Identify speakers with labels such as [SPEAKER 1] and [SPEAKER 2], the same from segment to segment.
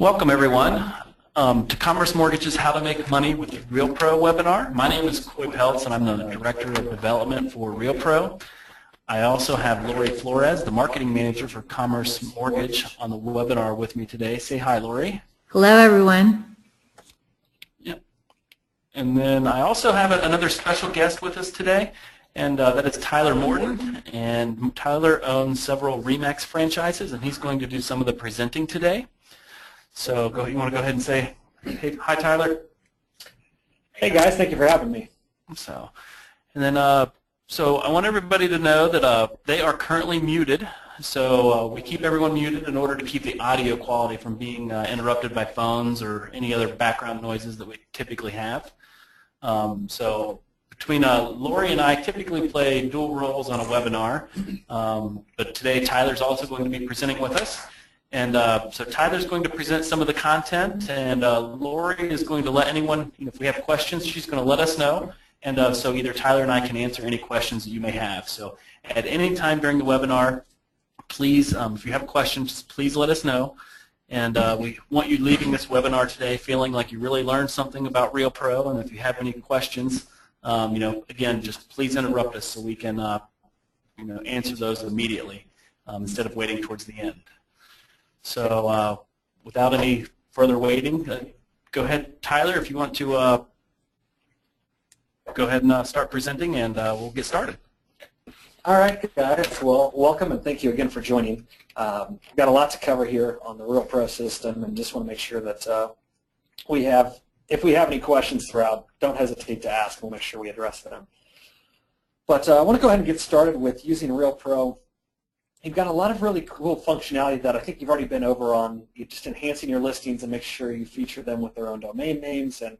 [SPEAKER 1] Welcome everyone to Commerce Mortgage's How to Make Money with REALPro webinar. My name is Coy Peltz and I'm the Director of Development for REALPro. I also have Lori Flores, the Marketing Manager for Commerce Mortgage, on the webinar with me today. Say hi, Lori.
[SPEAKER 2] Hello everyone.
[SPEAKER 1] Yep. And then I also have another special guest with us today, and that is Tyler Morton. And Tyler owns several RE/MAX franchises, and he's going to do some of the presenting today. So you want to go ahead and say, hey, hi, Tyler?
[SPEAKER 3] Hey, guys. Thank you for having me.
[SPEAKER 1] And then, so I want everybody to know that they are currently muted. So we keep everyone muted in order to keep the audio quality from being interrupted by phones or any other background noises that we typically have. So between Lori and I typically play dual roles on a webinar, but today Tyler's also going to be presenting with us. And so Tyler's going to present some of the content, and Lori is going to let anyone, if we have questions, she's going to let us know. And so either Tyler and I can answer any questions that you may have. So at any time during the webinar, please, if you have questions, please let us know. And we want you leaving this webinar today feeling like you really learned something about REALPro. And if you have any questions, again, just please interrupt us so we can, answer those immediately instead of waiting towards the end. So without any further waiting, go ahead, Tyler, if you want to go ahead and start presenting, and we'll get started.
[SPEAKER 3] All right, guys. Well, welcome, and thank you again for joining. We've got a lot to cover here on the REALPro system, and just want to make sure that if we have any questions throughout, don't hesitate to ask. We'll make sure we address them. But I want to go ahead and get started with using REALPro. You've got a lot of really cool functionality that I think you've already been over on. You're just enhancing your listings and make sure you feature them with their own domain names and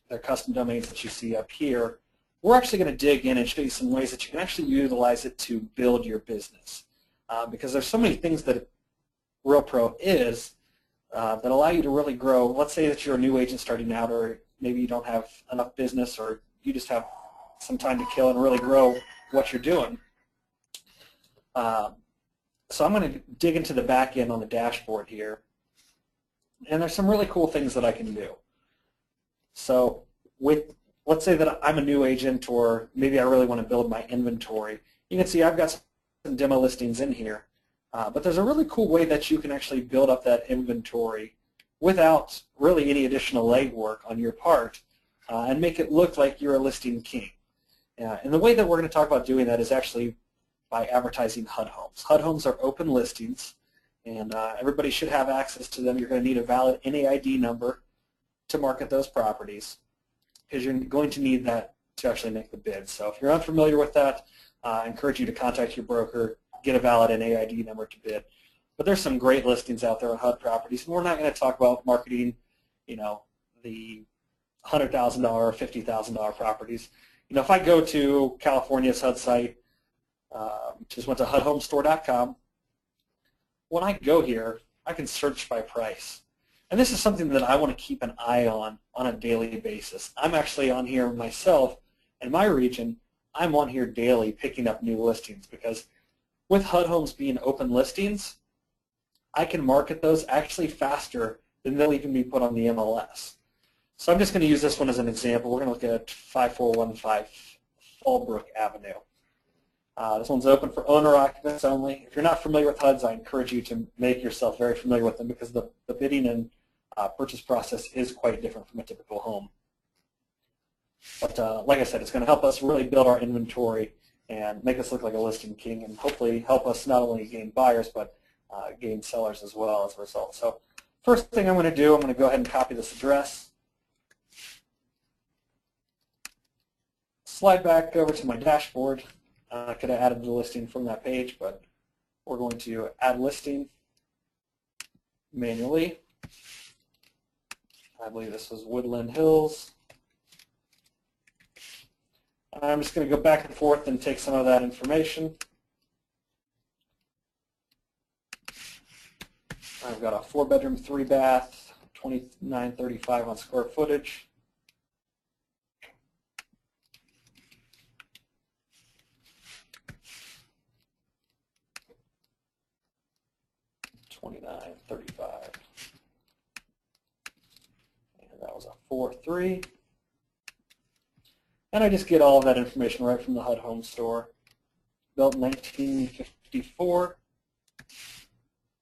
[SPEAKER 3] their custom domains that you see up here. We're actually going to dig in and show you some ways that you can actually utilize it to build your business, because there's so many things that REALPro is that allow you to really grow. Let's say that you're a new agent starting out, or maybe you don't have enough business, or you just have some time to kill and really grow what you're doing. So I'm going to dig into the back end on the dashboard here, and there's some really cool things that I can do. So let's say that I'm a new agent, or maybe I really want to build my inventory. You can see I've got some demo listings in here, but there's a really cool way that you can actually build up that inventory without really any additional legwork on your part, and make it look like you're a listing king. And the way that we're going to talk about doing that is actually by advertising HUD Homes. HUD Homes are open listings, and everybody should have access to them. You're going to need a valid NAID number to market those properties, because you're going to need that to actually make the bid. So if you're unfamiliar with that, I encourage you to contact your broker, get a valid NAID number to bid. But there's some great listings out there on HUD properties, and we're not going to talk about marketing, the $100,000 or $50,000 properties. If I go to California's HUD site, just went to HUDHomestore.com. When I go here, I can search by price. And this is something that I want to keep an eye on a daily basis. I'm actually on here myself in my region. I'm on here daily picking up new listings, because with HUD Homes being open listings, I can market those actually faster than they'll even be put on the MLS. So I'm just going to use this one as an example. We're going to look at 5415 Fallbrook Avenue. This one's open for owner occupants only. If you're not familiar with HUDs, I encourage you to make yourself very familiar with them, because the bidding and purchase process is quite different from a typical home. But like I said, it's going to help us really build our inventory and make us look like a listing king, and hopefully help us not only gain buyers, but gain sellers as well as a result. So first thing I'm going to do, I'm going to go ahead and copy this address, slide back over to my dashboard. I could have added the listing from that page, but we're going to add listing manually. I believe this was Woodland Hills. I'm just going to go back and forth and take some of that information. I've got a 4-bedroom, 3-bath, 2935 on square footage. 2935. And that was a 4.3. And I just get all of that information right from the HUD Home store. Built in 1954,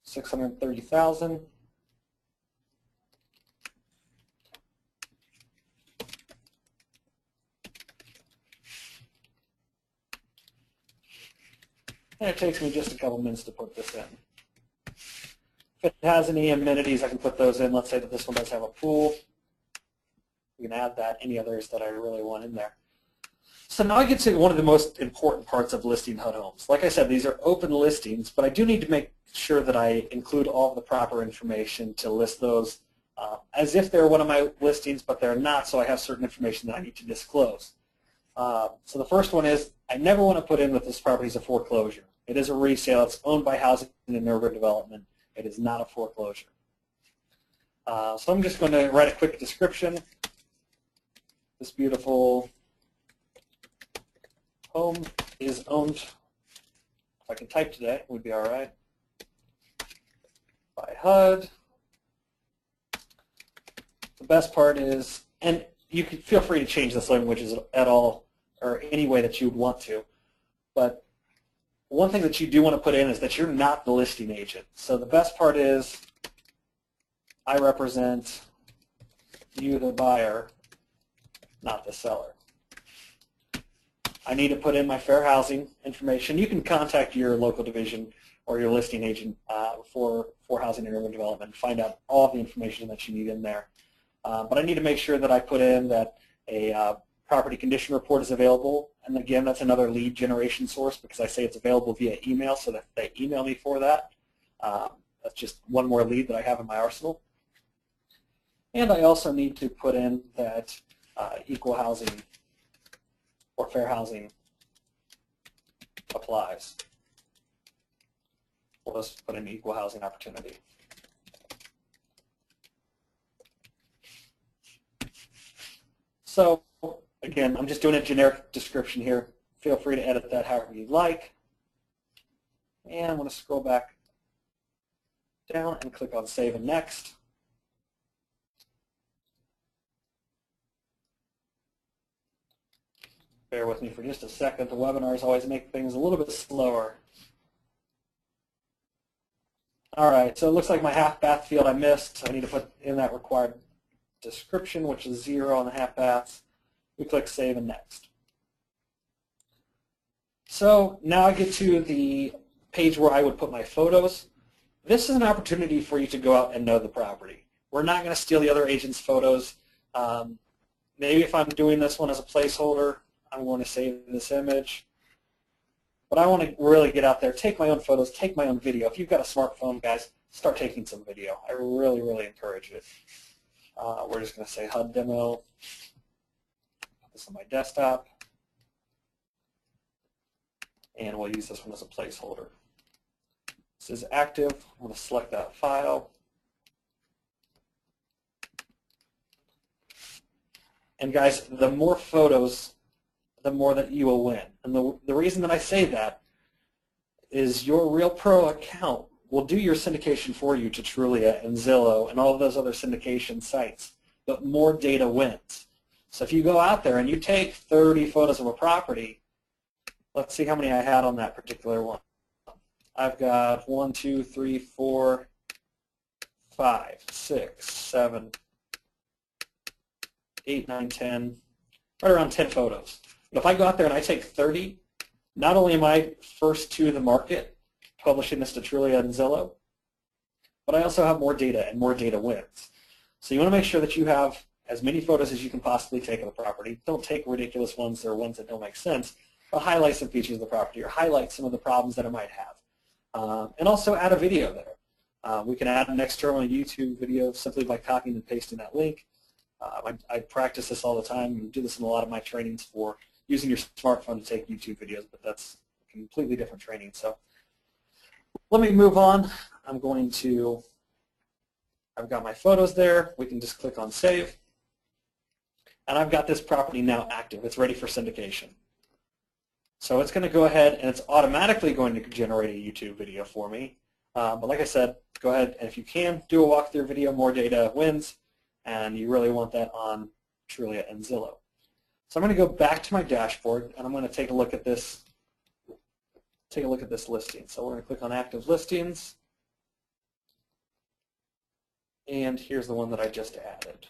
[SPEAKER 3] 630,000. And it takes me just a couple minutes to put this in. If it has any amenities, I can put those in. Let's say that this one does have a pool. We can add that, any others that I really want in there. So now I get to one of the most important parts of listing HUD Homes. Like I said, these are open listings, but I do need to make sure that I include all of the proper information to list those as if they're one of my listings, but they're not, so I have certain information that I need to disclose. So the first one is I never want to put in that this property is a foreclosure. It is a resale. It's owned by housing and urban development. It is not a foreclosure. So I'm just going to write a quick description. This beautiful home is owned, if I can type today, it would be all right, by HUD. The best part is, and you can feel free to change this language at all or any way that you would want to, but one thing that you do want to put in is that you're not the listing agent. So the best part is I represent you, the buyer, not the seller. I need to put in my fair housing information. You can contact your local division or your listing agent for housing and urban development and find out all the information that you need in there. But I need to make sure that I put in that a property condition report is available. And again, that's another lead generation source because I say it's available via email, so that they email me for that. That's just one more lead that I have in my arsenal. And I also need to put in that equal housing or fair housing applies. We'll just put in equal housing opportunity. So again, I'm just doing a generic description here. Feel free to edit that however you like. And I'm going to scroll back down and click on Save and Next. Bear with me for just a second. The webinars always make things a little bit slower. All right, so it looks like my half bath field I missed. I need to put in that required description, which is 0 on the half baths. We click Save and Next. So now I get to the page where I would put my photos. This is an opportunity for you to go out and know the property. We're not going to steal the other agent's photos. Maybe if I'm doing this one as a placeholder, I'm going to save this image. But I want to really get out there, take my own photos, take my own video. If you've got a smartphone, guys, start taking some video. I really, really encourage it. We're just going to say HUD demo. Put this on my desktop. And we'll use this one as a placeholder. This is active. I'm going to select that file. And guys, the more photos, the more that you will win. And the reason that I say that is your REALPro account will do your syndication for you to Trulia and Zillow and all of those other syndication sites, but more data wins. So if you go out there and you take 30 photos of a property, let's see how many I had on that particular one. I've got 1, 2, 3, 4, 5, 6, 7, 8, 9, 10, right around 10 photos. But if I go out there and I take 30, not only am I first to the market, publishing this to Trulia and Zillow, but I also have more data, and more data wins. So you want to make sure that you have as many photos as you can possibly take of the property. Don't take ridiculous ones or ones that don't make sense, but highlight some features of the property or highlight some of the problems that it might have. And also add a video there. We can add an external YouTube video simply by copying and pasting that link. I practice this all the time. I do this in a lot of my trainings for using your smartphone to take YouTube videos, but that's a completely different training. So let me move on. I've got my photos there. We can just click on Save. And I've got this property now active. It's ready for syndication. So it's going to go ahead and it's automatically going to generate a YouTube video for me. But like I said, go ahead and if you can, do a walkthrough video. More data wins, and you really want that on Trulia and Zillow. So I'm going to go back to my dashboard, and I'm going to take a look at this. Take a look at this listing. So we're going to click on Active Listings, and here's the one that I just added.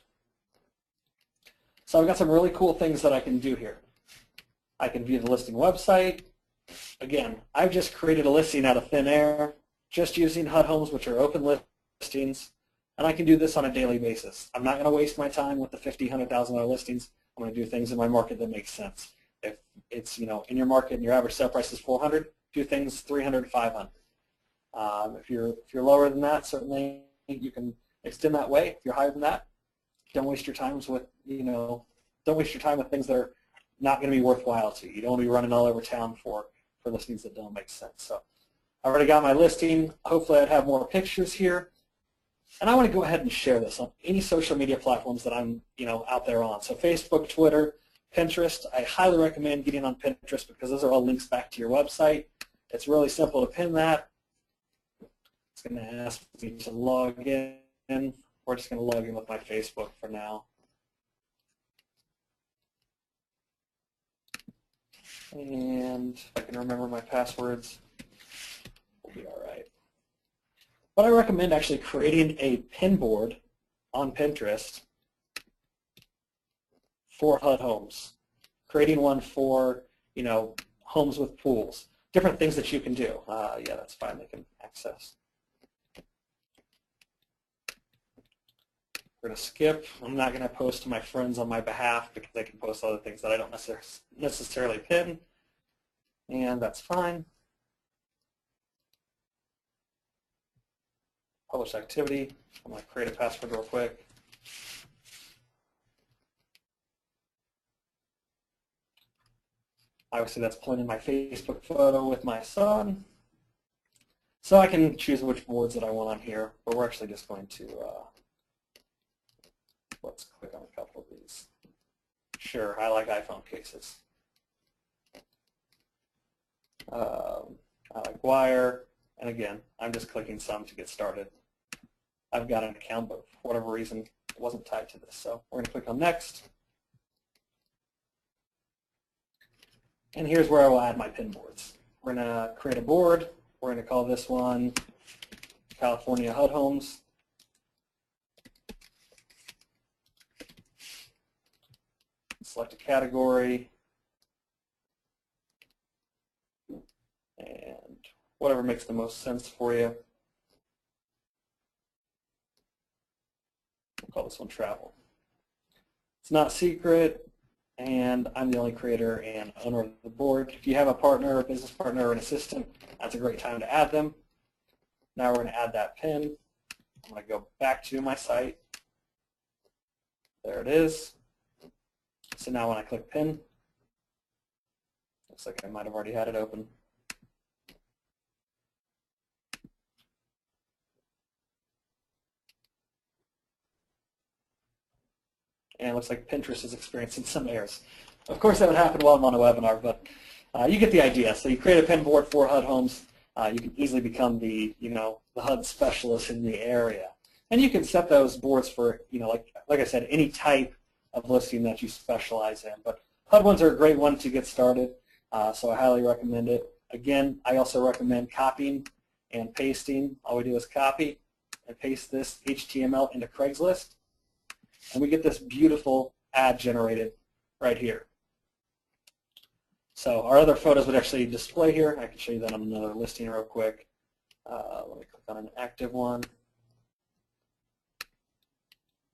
[SPEAKER 3] So I've got some really cool things that I can do here. I can view the listing website. Again, I've just created a listing out of thin air, just using HUD Homes, which are open listings, and I can do this on a daily basis. I'm not going to waste my time with the $50,000, $100,000 listings. I'm going to do things in my market that make sense. If it's in your market and your average sale price is 400, do things 300, 500. If you're lower than that, certainly you can extend that way. If you're higher than that, don't waste your time with don't waste your time with things that are not going to be worthwhile to you. You don't want to be running all over town for listings that don't make sense. So I already got my listing. Hopefully I'd have more pictures here. And I want to go ahead and share this on any social media platforms that I'm out there on. So Facebook, Twitter, Pinterest. I highly recommend getting on Pinterest because those are all links back to your website. It's really simple to pin that. It's going to ask me to log in. We're just going to log in with my Facebook for now. And if I can remember my passwords, we'll be all right. But I recommend actually creating a pin board on Pinterest for HUD Homes. Creating one for, homes with pools. Different things that you can do. Yeah, that's fine. They can access. We're going to skip. I'm not going to post to my friends on my behalf because they can post other things that I don't necessarily pin. And that's fine. Publish activity. I'm going to create a password real quick. Obviously, that's pulling in my Facebook photo with my son. So I can choose which boards that I want on here, but we're actually just going to, let's click on a couple of these. Sure, I like iPhone cases. I like wire, and again, I'm just clicking some to get started. I've got an account, but for whatever reason, it wasn't tied to this. So we're going to click on Next. And here's where I will add my pin boards. We're going to create a board. We're going to call this one California HUD Homes. Select a category. And whatever makes the most sense for you. We'll call this one Travel. It's not secret, and I'm the only creator and owner of the board. If you have a partner, a business partner, or an assistant, that's a great time to add them. Now we're going to add that pin. I'm going to go back to my site. There it is. So now when I click pin, looks like I might have already had it open. And it looks like Pinterest is experiencing some errors. Of course, that would happen while I'm on a webinar, but you get the idea. So you create a pin board for HUD Homes. You can easily become the HUD specialist in the area, and you can set those boards for like I said, any type of listing that you specialize in. But HUD ones are a great one to get started, so I highly recommend it. Again, I also recommend copying and pasting. All we do is copy and paste this HTML into Craigslist. And we get this beautiful ad generated right here. So our other photos would actually display here. I can show you that on another listing real quick. Let me click on an active one.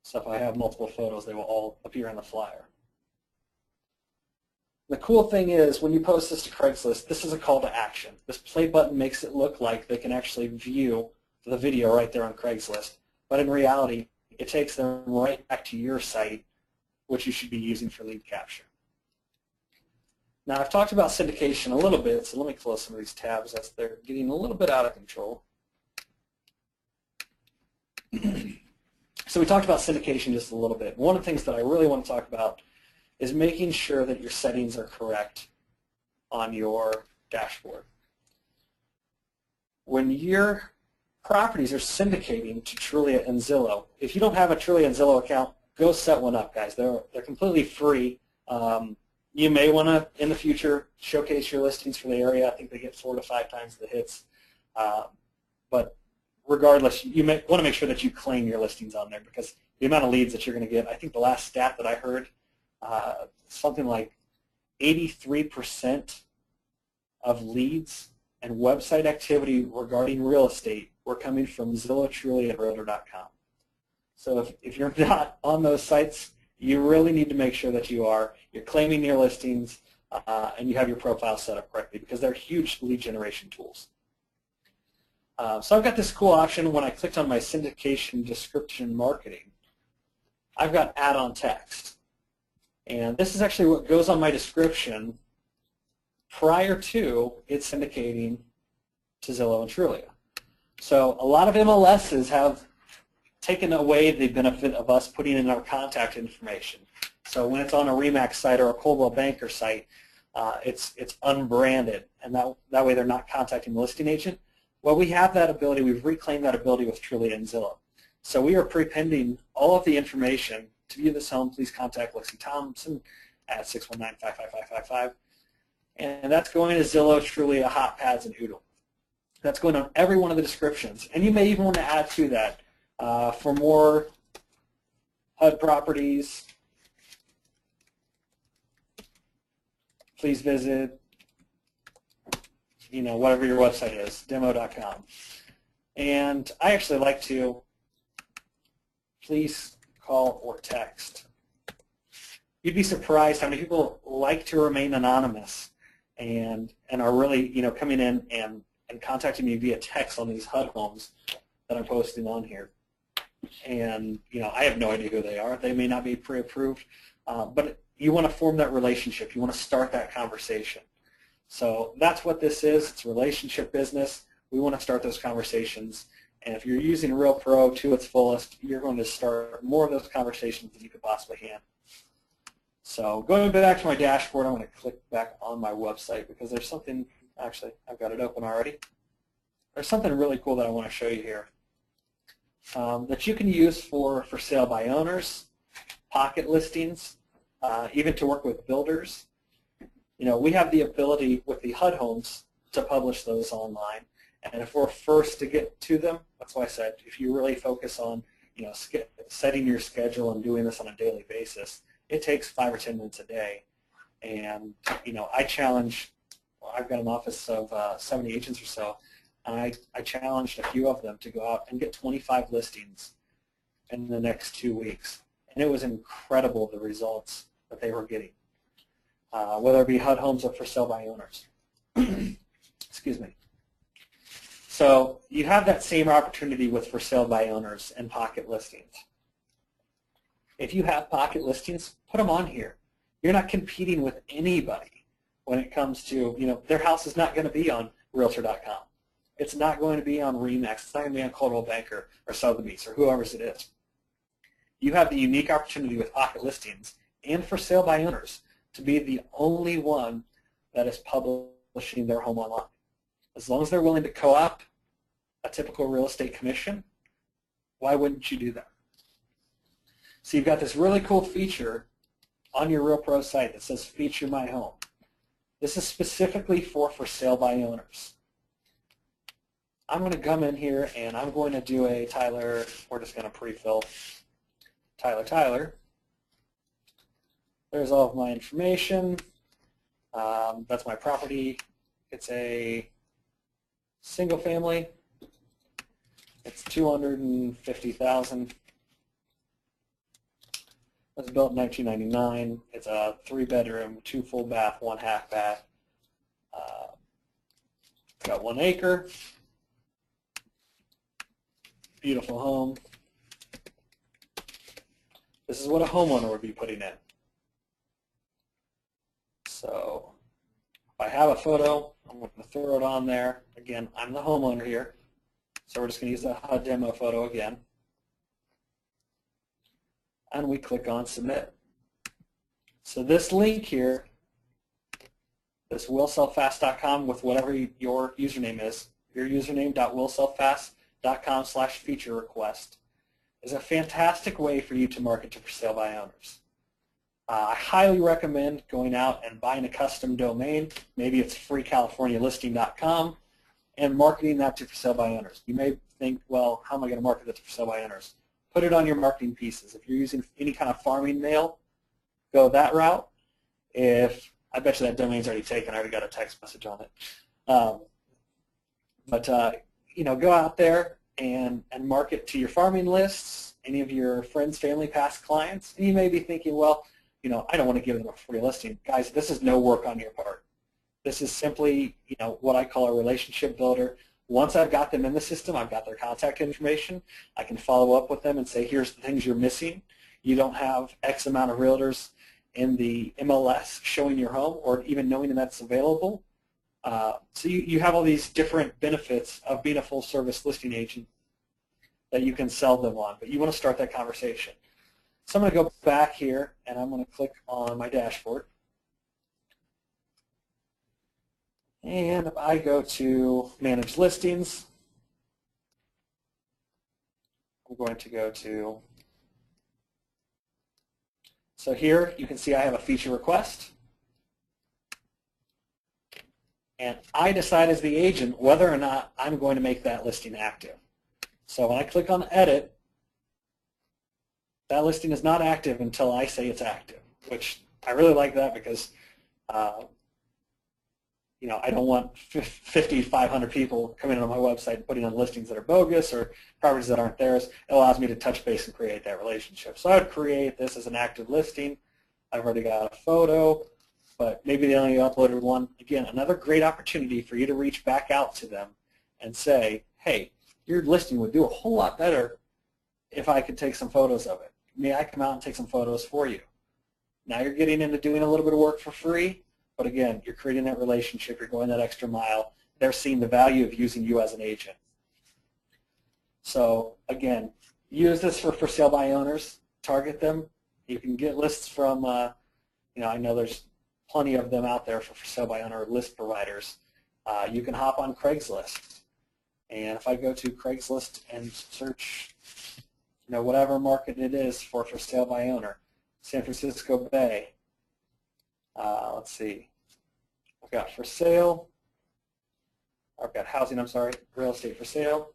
[SPEAKER 3] So if I have multiple photos, they will all appear in the flyer. The cool thing is when you post this to Craigslist, this is a call to action. This play button makes it look like they can actually view the video right there on Craigslist. But in reality, it takes them right back to your site, which you should be using for lead capture. Now, I've talked about syndication a little bit, so let me close some of these tabs as they're getting a little bit out of control. So we talked about syndication just a little bit. One of the things that I really want to talk about is making sure that your settings are correct on your dashboard. When you're properties are syndicating to Trulia and Zillow. If you don't have a Trulia and Zillow account, go set one up, guys. They're completely free. You may want to, in the future, showcase your listings for the area. I think they get 4 to 5 times the hits. But regardless, you want to make sure that you claim your listings on there, because the amount of leads that you're going to get, I think the last stat that I heard, something like 83% of leads and website activity regarding real estate were coming from Zillow, Trulia, and Realtor.com. So if you're not on those sites, you really need to make sure that you're claiming your listings and you have your profile set up correctly, because they're huge lead generation tools. So I've got this cool option. When I clicked on my syndication description marketing, I've got add-on text. And this is actually what goes on my description prior to it syndicating to Zillow and Trulia. So a lot of MLSs have taken away the benefit of us putting in our contact information. So when it's on a RE/MAX site or a Coldwell Banker site, it's unbranded, and that way they're not contacting the listing agent. Well, we have that ability. We've reclaimed that ability with Trulia and Zillow. So we are prepending all of the information. To view this home, please contact Lexi Thompson at 619-55555. And that's going to Zillow, Trulia, HotPads, and HUD Homes. That's going on every one of the descriptions. And you may even want to add to that for more HUD properties. Please visit, whatever your website is, demo.com. And I actually like to please call or text. You'd be surprised how many people like to remain anonymous and are really, coming in and contacting me via text on these HUD homes that I'm posting on here. And, I have no idea who they are. They may not be pre-approved, but you want to form that relationship. You want to start that conversation. So that's what this is. It's relationship business. We want to start those conversations. And if you're using REALPro to its fullest, you're going to start more of those conversations than you could possibly handle. So going back to my dashboard, I'm going to click back on my website, because there's something, actually, I've got it open already. There's something really cool that I want to show you here that you can use for sale by owners, pocket listings, even to work with builders. We have the ability with the HUD homes to publish those online. And if we're first to get to them, that's why I said if you really focus on setting your schedule and doing this on a daily basis, it takes 5 or 10 minutes a day. And I challenge, I've got an office of 70 agents or so, and I challenged a few of them to go out and get 25 listings in the next 2 weeks. And it was incredible, the results that they were getting, whether it be HUD homes or for sale by owners. Excuse me. So you have that same opportunity with for sale by owners and pocket listings. If you have pocket listings, put them on here. You're not competing with anybody when it comes to, their house is not going to be on Realtor.com. It's not going to be on RE/MAX. It's not going to be on Coldwell Banker or Sotheby's or whoever's it is. You have the unique opportunity with pocket listings and for sale by owners to be the only one that is publishing their home online. As long as they're willing to co-op a typical real estate commission, why wouldn't you do that? So you've got this really cool feature on your REALPro site that says Feature My Home. This is specifically for sale by owners. I'm going to come in here and I'm going to do a Tyler, we're just going to pre-fill Tyler. There's all of my information. That's my property. It's a single family. It's $250,000. It was built in 1999. It's a 3-bedroom, 2 full bath, 1 half bath. It's got 1 acre. Beautiful home. This is what a homeowner would be putting in. So if I have a photo, I'm going to throw it on there. Again, I'm the homeowner here. So we're just going to use the HUD demo photo again. And we click on Submit. So this link here, this willsellfast.com with whatever your username is, your username.willsellfast.com, realtors.com/feature request is a fantastic way for you to market to for sale by owners. I highly recommend going out and buying a custom domain. Maybe it's freecalifornialisting.com and marketing that to for sale by owners. You may think, well, how am I going to market that to for sale by owners? Put it on your marketing pieces. If you're using any kind of farming mail, go that route. If I bet you that domain's already taken. I already got a text message on it. You know, go out there and market to your farming lists, any of your friends, family, past clients. And you may be thinking, well, you know, I don't want to give them a free listing. Guys, this is no work on your part. This is simply, you know, what I call a relationship builder. Once I've got them in the system, I've got their contact information, I can follow up with them and say, here's the things you're missing. You don't have X amount of realtors in the MLS showing your home or even knowing that that's available. So you have all these different benefits of being a full-service listing agent that you can sell them on, but you want to start that conversation. So I'm going to go back here, and I'm going to click on my dashboard. And if I go to Manage Listings, I'm going to go to, so here you can see I have a feature request. And I decide as the agent whether or not I'm going to make that listing active. So when I click on Edit, that listing is not active until I say it's active, which I really like that because you know, I don't want 50, 500 people coming on my website and putting on listings that are bogus or properties that aren't theirs. It allows me to touch base and create that relationship. So I would create this as an active listing. I've already got a photo, but maybe they only uploaded one. Again, another great opportunity for you to reach back out to them and say, hey, your listing would do a whole lot better if I could take some photos of it. May I come out and take some photos for you? Now you're getting into doing a little bit of work for free, but again, you're creating that relationship, you're going that extra mile. They're seeing the value of using you as an agent. So again, use this for sale by owners, target them. You can get lists from, you know, I know there's plenty of them out there for sale by owner list providers. You can hop on Craigslist. And if I go to Craigslist and search, you know, whatever market it is for sale by owner, San Francisco Bay, let's see, I've got for sale, I've got housing, I'm sorry, real estate for sale.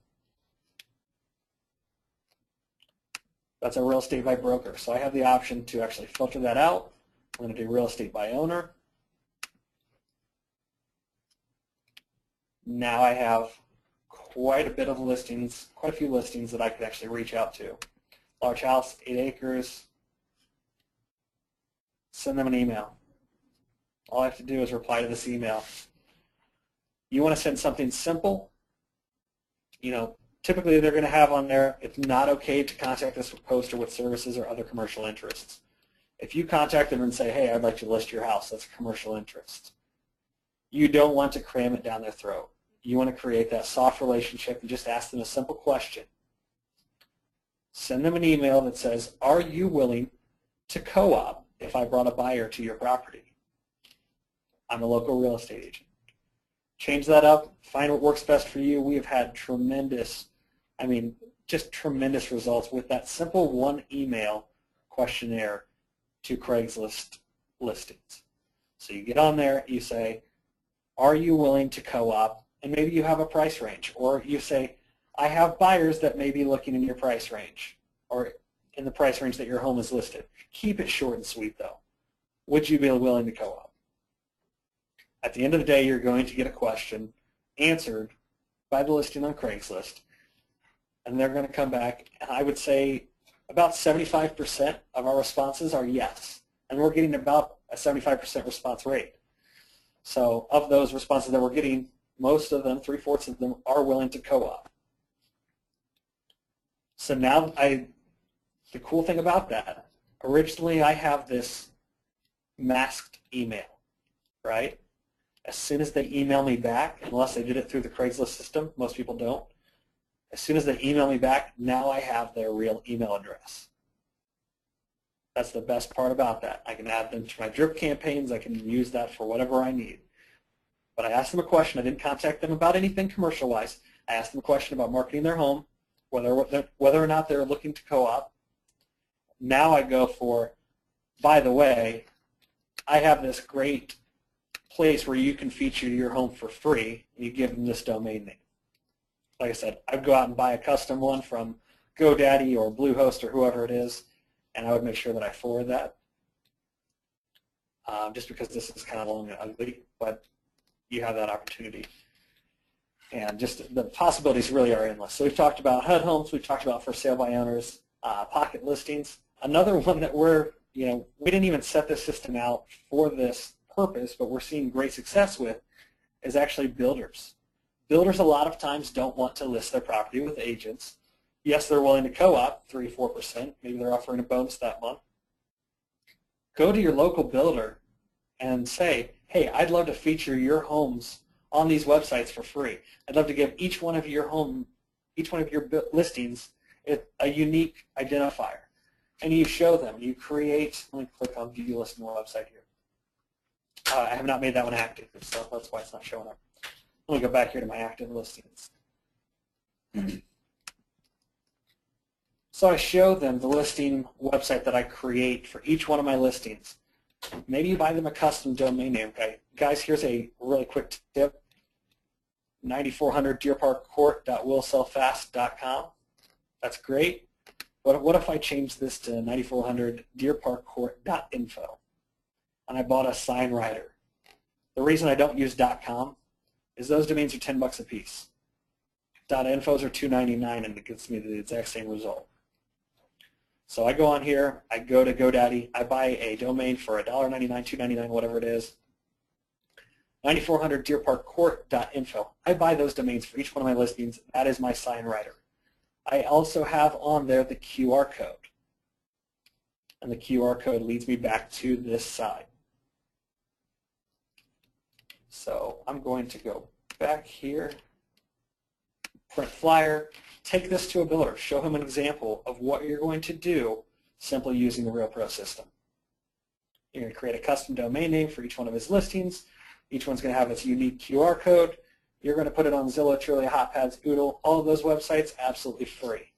[SPEAKER 3] That's a real estate by broker. So I have the option to actually filter that out. I'm going to do real estate by owner. Now I have quite a bit of listings, quite a few listings that I could actually reach out to. Large house, 8 acres. Send them an email. All I have to do is reply to this email. You want to send something simple. You know, typically they're going to have on there, it's not okay to contact this poster with services or other commercial interests. If you contact them and say, hey, I'd like to list your house, that's a commercial interest. You don't want to cram it down their throat. You want to create that soft relationship and just ask them a simple question. Send them an email that says, are you willing to co-op if I brought a buyer to your property? I'm a local real estate agent. Change that up, find what works best for you. We have had tremendous, I mean, just tremendous results with that simple one email questionnaire to Craigslist listings. So you get on there, you say, are you willing to co-op? And maybe you have a price range. Or you say, I have buyers that may be looking in your price range or in the price range that your home is listed. Keep it short and sweet, though. Would you be willing to co-op? At the end of the day, you're going to get a question answered by the listing on Craigslist, and they're going to come back, and I would say about 75% of our responses are yes, and we're getting about a 75% response rate. So of those responses that we're getting, most of them, 3/4 of them, are willing to co-op. So now the cool thing about that, originally I have this masked email, right? As soon as they email me back, unless they did it through the Craigslist system, most people don't, as soon as they email me back, now I have their real email address. That's the best part about that. I can add them to my drip campaigns. I can use that for whatever I need. But I asked them a question. I didn't contact them about anything commercial-wise. I ask them a question about marketing their home, whether or not they're looking to co-op. Now I go for, by the way, I have this great place where you can feature your home for free. You give them this domain name. Like I said, I'd go out and buy a custom one from GoDaddy or Bluehost or whoever it is, and I would make sure that I forward that. Just because this is kind of long and ugly, but you have that opportunity. And just the possibilities really are endless. So we've talked about HUD Homes, we've talked about for sale by owners, pocket listings. Another one that we didn't even set this system out for this purpose, but we're seeing great success with is actually builders. Builders a lot of times don't want to list their property with agents. Yes, they're willing to co-op 3-4%. Maybe they're offering a bonus that month. Go to your local builder and say, hey, I'd love to feature your homes on these websites for free. I'd love to give each one of your listings a unique identifier. And you show them, you create, let me click on view listing website here. I have not made that one active, so that's why it's not showing up. Let me go back here to my active listings. So I show them the listing website that I create for each one of my listings. Maybe you buy them a custom domain name. Okay, guys, here's a really quick tip. 9400 deerparkcourt.willsellfast.com. That's great. But what if I change this to 9400 deerparkcourt.info? And I bought a sign writer. The reason I don't use .com is those domains are $10 a piece. .infos are $2.99, and it gets me the exact same result. So I go on here, I go to GoDaddy, I buy a domain for $1.99, $2.99, whatever it is. 9400 deerparkcourt.info. I buy those domains for each one of my listings. That is my sign writer. I also have on there the QR code. And the QR code leads me back to this side. So I'm going to go back here, print flyer, take this to a builder, show him an example of what you're going to do simply using the REALPro system. You're going to create a custom domain name for each one of his listings. Each one's going to have its unique QR code. You're going to put it on Zillow, Trulia, HotPads, Oodle, all of those websites absolutely free.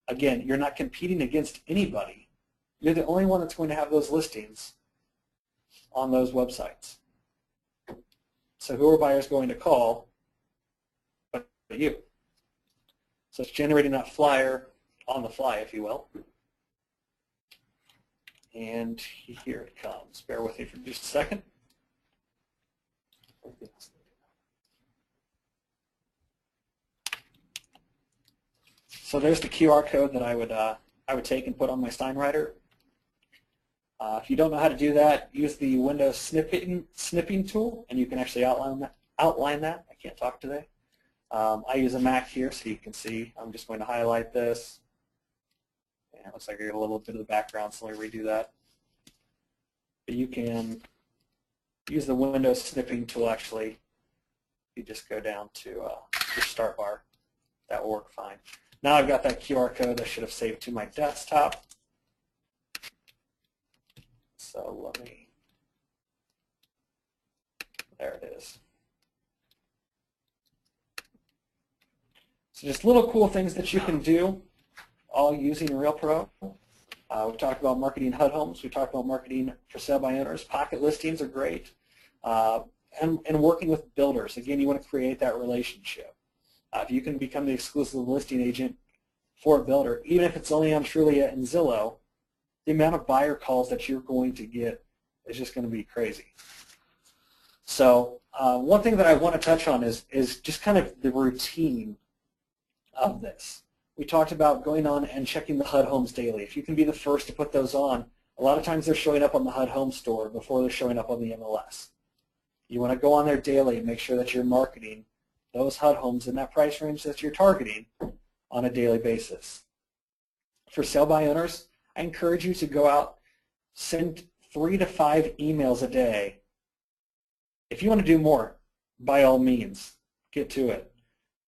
[SPEAKER 3] Again, you're not competing against anybody. You're the only one that's going to have those listings on those websites. So who are buyers going to call but you? So it's generating that flyer on the fly, if you will. And here it comes. Bear with me for just a second. So there's the QR code that I would take and put on my sign writer. If you don't know how to do that, use the Windows snipping tool, and you can actually outline that. I can't talk today. I use a Mac here, so you can see. I'm just going to highlight this. And it looks like I got a little bit of the background, so let me redo that. But you can use the Windows snipping tool, actually. You just go down to your start bar. That will work fine. Now I've got that QR code I should have saved to my desktop. So let me, there it is. So just little cool things that you can do, all using REALPro. We've talked about marketing HUD Homes. We talked about marketing for sale by owners. Pocket listings are great. And working with builders. Again, you want to create that relationship. If you can become the exclusive listing agent for a builder, even if it's only on Trulia and Zillow, the amount of buyer calls that you're going to get is just going to be crazy. So one thing that I want to touch on is just kind of the routine of this. We talked about going on and checking the HUD Homes daily. If you can be the first to put those on, a lot of times they're showing up on the HUD Home store before they're showing up on the MLS. You want to go on there daily and make sure that you're marketing those HUD Homes in that price range that you're targeting on a daily basis. For sale by owners, I encourage you to go out, send 3 to 5 emails a day. If you want to do more, by all means, get to it.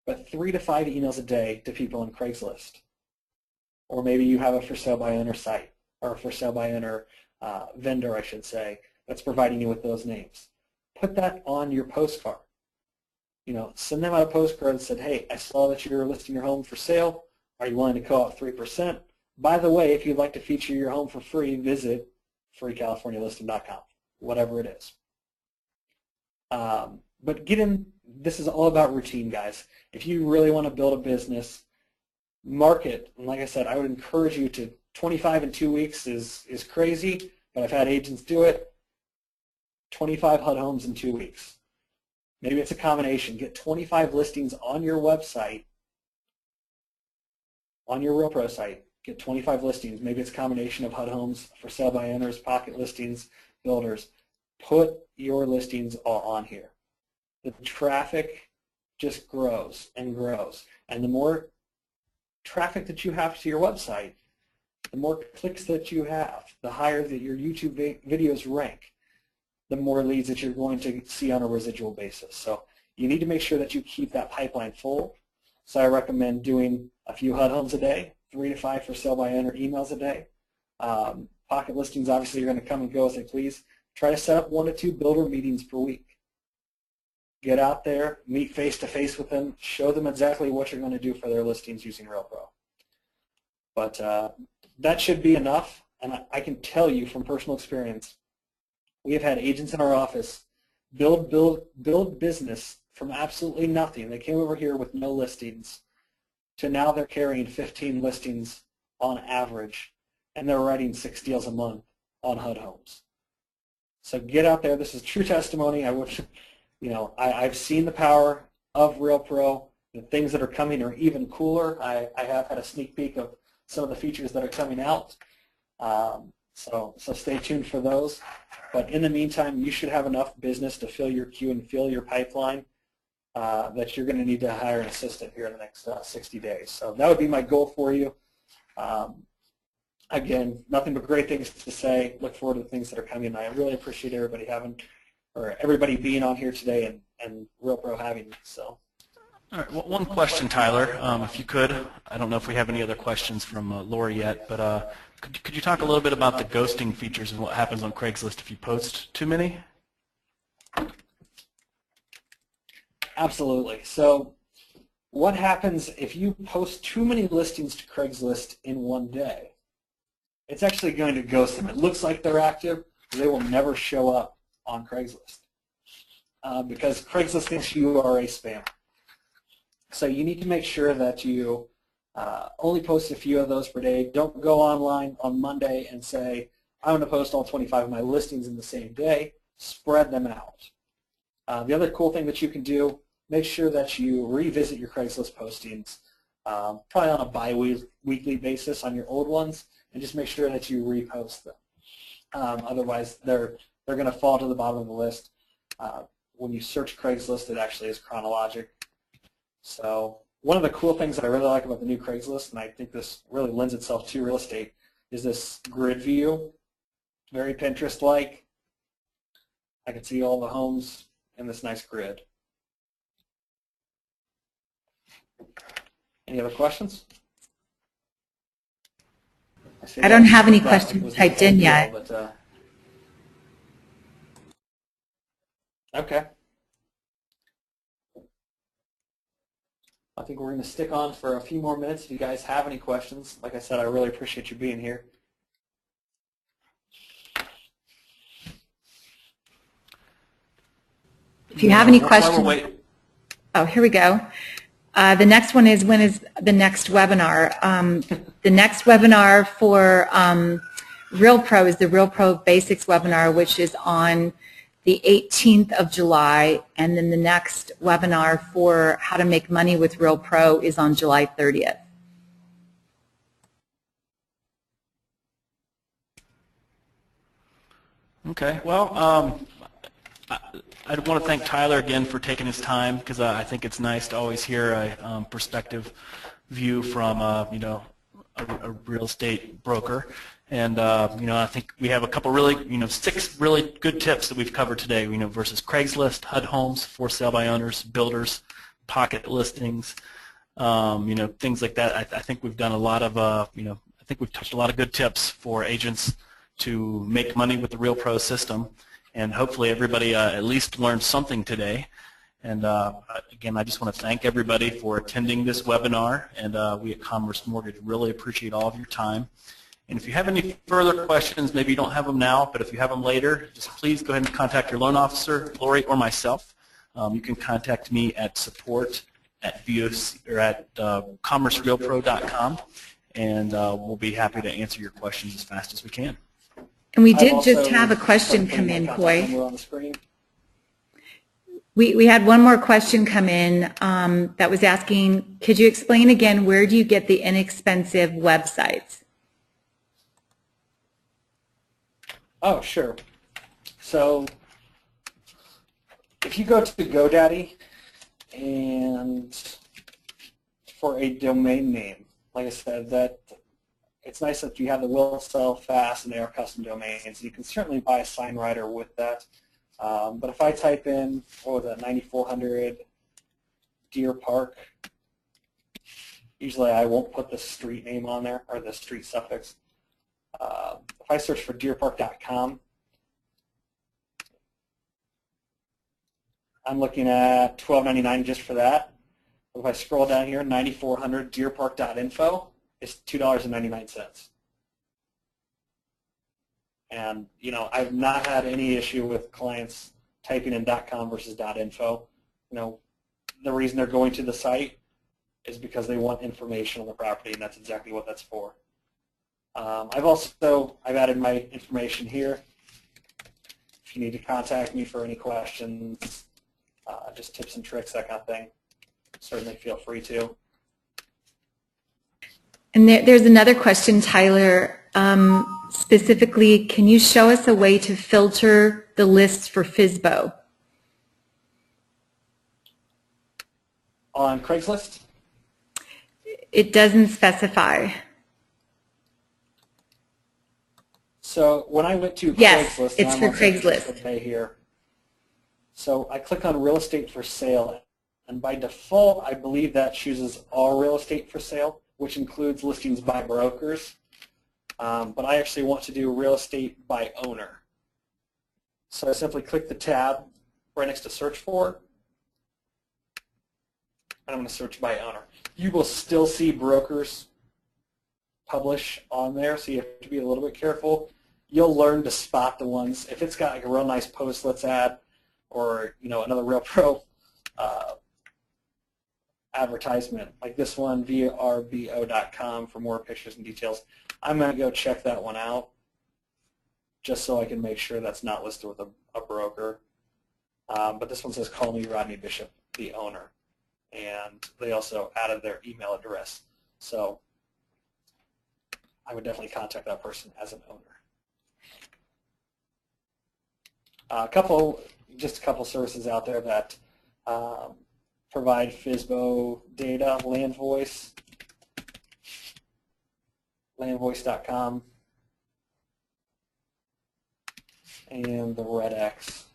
[SPEAKER 3] But 3 to 5 emails a day to people on Craigslist. Or maybe you have a for sale by owner site, or a for sale by owner vendor, I should say, that's providing you with those names. Put that on your postcard. send them out a postcard that said, hey, I saw that you're listing your home for sale. Are you willing to co-op 3%? By the way, if you'd like to feature your home for free, visit freecalifornialisting.com, whatever it is. But this is all about routine, guys. If you really want to build a business, market. And like I said, I would encourage you to 25 in 2 weeks is crazy, but I've had agents do it. 25 HUD homes in 2 weeks. Maybe it's a combination. Get 25 listings on your website, on your RealPro site. Get 25 listings. Maybe it's a combination of HUD homes, for sale by owners, pocket listings, builders. Put your listings all on here. The traffic just grows and grows. And the more traffic that you have to your website, the more clicks that you have, the higher that your YouTube videos rank, the more leads that you're going to see on a residual basis. So you need to make sure that you keep that pipeline full. So I recommend doing a few HUD homes a day, 3 to 5 for sale by owner emails a day. Pocket listings, obviously, you're going to come and go as they please. Try to set up 1 to 2 builder meetings per week. Get out there, meet face-to-face with them, show them exactly what you're going to do for their listings using RealPro. But that should be enough, and I can tell you from personal experience, we have had agents in our office build business from absolutely nothing. They came over here with no listings to now they're carrying 15 listings on average, and they're writing 6 deals a month on HUD homes. So get out there. This is true testimony. I've seen the power of RealPro. The things that are coming are even cooler. I have had a sneak peek of some of the features that are coming out. So stay tuned for those. But in the meantime, you should have enough business to fill your queue and fill your pipeline that you're going to need to hire an assistant here in the next 60 days. So that would be my goal for you. Again, nothing but great things to say. Look forward to the things that are coming. I really appreciate everybody being on here today and RealPro having me. So.
[SPEAKER 1] All right. Well, one question, Tyler, if you could. I don't know if we have any other questions from Lori yet, but could you talk a little bit about the ghosting features and what happens on Craigslist if you post too many?
[SPEAKER 3] Absolutely. So what happens if you post too many listings to Craigslist in one day? It's actually going to ghost them. It looks like they're active, but they will never show up on Craigslist because Craigslist thinks you are a spammer. So you need to make sure that you only post a few of those per day. Don't go online on Monday and say, I'm going to post all 25 of my listings in the same day. Spread them out. The other cool thing that you can do, make sure that you revisit your Craigslist postings, probably on a bi-weekly basis on your old ones, and just make sure that you repost them. Otherwise, they're going to fall to the bottom of the list. When you search Craigslist, it actually is chronologic. So one of the cool things that I really like about the new Craigslist, and I think this really lends itself to real estate, is this grid view. Very Pinterest-like. I can see all the homes in this nice grid. Any other questions?
[SPEAKER 2] I don't have any questions typed in yet.
[SPEAKER 3] But, okay. I think we're going to stick on for a few more minutes if you guys have any questions. Like I said, I really appreciate you being here.
[SPEAKER 2] If you have any questions, oh, here we go. The next one is, when is the next webinar? The next webinar for RealPro is the RealPro Basics webinar, which is on the 18th of July, and then the next webinar for how to make money with RealPro is on July 30th.
[SPEAKER 1] Okay. Well, I want to thank Tyler again for taking his time, because I think it's nice to always hear a perspective view from a real estate broker. And I think we have a couple really 6 really good tips that we've covered today. Versus Craigslist, HUD homes, for sale by owners, builders, pocket listings, things like that. I think we've done a lot of I think we've touched a lot of good tips for agents to make money with the RealPro system. And hopefully everybody at least learned something today. And again, I just want to thank everybody for attending this webinar, and we at Commerce Mortgage really appreciate all of your time. And if you have any further questions, maybe you don't have them now, but if you have them later, just please go ahead and contact your loan officer, Lori, or myself. You can contact me at commercerealpro.com, and we'll be happy to answer your questions as fast as we can.
[SPEAKER 2] And we did just have a question come in, Coy. We had one more question come in that was asking, could you explain again, where do you get the inexpensive websites?
[SPEAKER 3] Oh, sure. So if you go to GoDaddy and for a domain name, like I said, that it's nice that you have the will sell fast and they are custom domains. You can certainly buy a sign writer with that. But if I type in, what was that, 9400 Deer Park, usually I won't put the street name on there or the street suffix. If I search for deerpark.com, I'm looking at $12.99 just for that. If I scroll down here, 9400 deerpark.info, it's $2.99. And you know, I've not had any issue with clients typing in .com versus .info. You know, the reason they're going to the site is because they want information on the property, and that's exactly what that's for. I've added my information here. If you need to contact me for any questions, just tips and tricks, that kind of thing, certainly feel free to.
[SPEAKER 2] And there's another question, Tyler. Specifically, can you show us a way to filter the lists for FSBO?
[SPEAKER 3] On Craigslist?
[SPEAKER 2] It doesn't specify.
[SPEAKER 3] So when I went to
[SPEAKER 2] yes,
[SPEAKER 3] Craigslist,
[SPEAKER 2] it's for Craigslist.
[SPEAKER 3] Okay, here. So I click on real estate for sale, and by default, I believe that chooses all real estate for sale, which includes listings by brokers. But I actually want to do real estate by owner. So I simply click the tab right next to search for, and I'm going to search by owner. You will still see brokers publish on there, so you have to be a little bit careful. You'll learn to spot the ones. If it's got like a real nice post let's ad, or you know, another RealPro advertisement like this one, vrbo.com, for more pictures and details. I'm going to go check that one out just so I can make sure that's not listed with a broker. But this one says, call me Rodney Bishop, the owner. And they also added their email address. So I would definitely contact that person as an owner. Just a couple services out there that provide FSBO data, landvoice.com, and the RedX.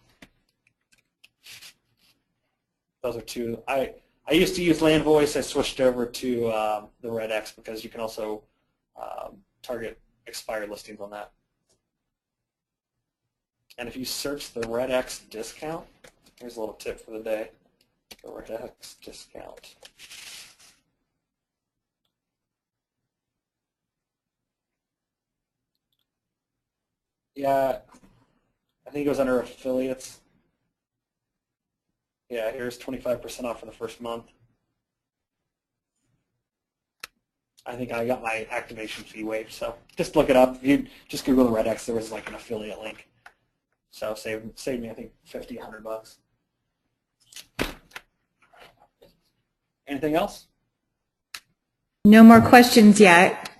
[SPEAKER 3] Those are two. I used to use LandVoice. I switched over to the RedX because you can also target expired listings on that. And if you search the RedX discount, here's a little tip for the day. The RedX discount. Yeah, I think it was under affiliates. Yeah, here's 25% off for the first month. I think I got my activation fee waived, so just look it up. If you just Google the RedX, there was like an affiliate link. So saved me, I think, $50, $100. Anything else?
[SPEAKER 2] No more questions yet.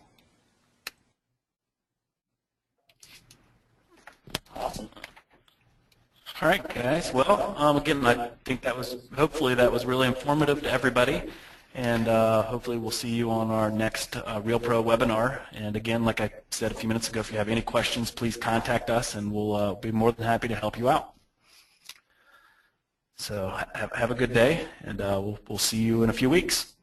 [SPEAKER 3] Awesome.
[SPEAKER 1] All right, guys. Well, again, I think hopefully that was really informative to everybody. And hopefully we'll see you on our next RealPro webinar. And again, like I said a few minutes ago, if you have any questions, please contact us, and we'll be more than happy to help you out. So have a good day, and we'll see you in a few weeks.